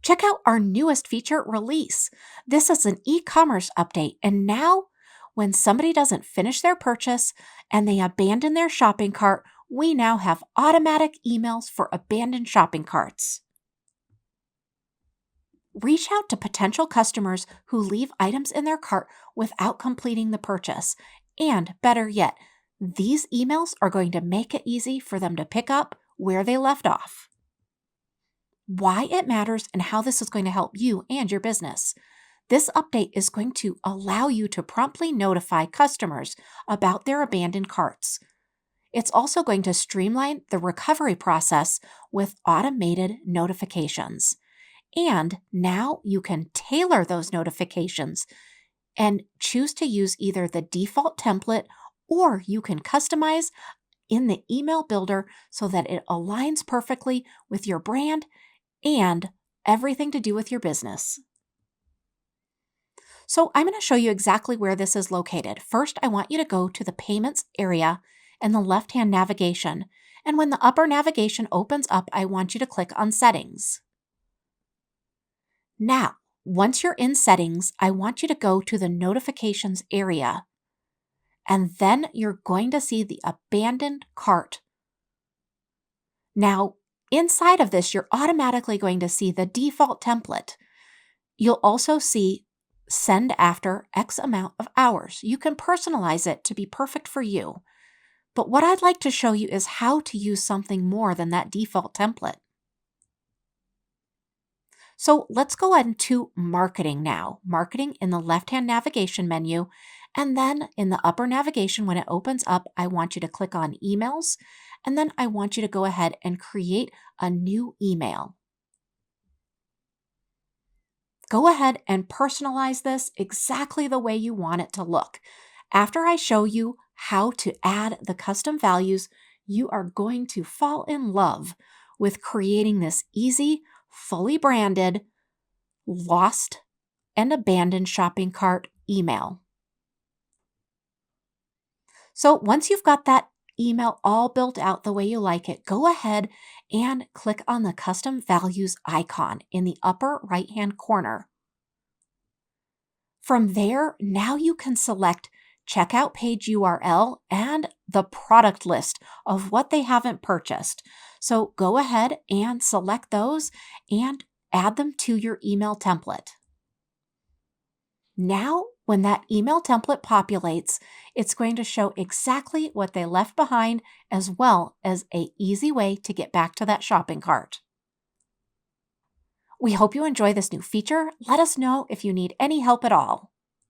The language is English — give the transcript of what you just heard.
Check out our newest feature release. This is an e-commerce update, and now when somebody doesn't finish their purchase and they abandon their shopping cart, we now have automatic emails for abandoned shopping carts. Reach out to potential customers who leave items in their cart without completing the purchase. And better yet, these emails are going to make it easy for them to pick up where they left off. Why it matters and how this is going to help you and your business. This update is going to allow you to promptly notify customers about their abandoned carts. It's also going to streamline the recovery process with automated notifications. And now you can tailor those notifications and choose to use either the default template or you can customize in the email builder so that it aligns perfectly with your brand and everything to do with your business. So I'm going to show you exactly where this is located. First, I want you to go to the payments area and the left-hand navigation. And when the upper navigation opens up, I want you to click on settings. Now, once you're in settings, I want you to go to the notifications area. And then you're going to see the abandoned cart. Now, inside of this, you're automatically going to see the default template. You'll also see send after X amount of hours. You can personalize it to be perfect for you. But what I'd like to show you is how to use something more than that default template. So let's go into marketing now. Marketing in the left-hand navigation menu. And then in the upper navigation, when it opens up, I want you to click on emails. And then I want you to go ahead and create a new email. Go ahead and personalize this exactly the way you want it to look. After I show you how to add the custom values, you are going to fall in love with creating this easy, fully branded, lost and abandoned shopping cart email. So once you've got that email all built out the way you like it, go ahead and click on the custom values icon in the upper right-hand corner. From there, now you can select checkout page URL and the product list of what they haven't purchased. So go ahead and select those and add them to your email template. Now, when that email template populates, it's going to show exactly what they left behind as well as an easy way to get back to that shopping cart. We hope you enjoy this new feature. Let us know if you need any help at all.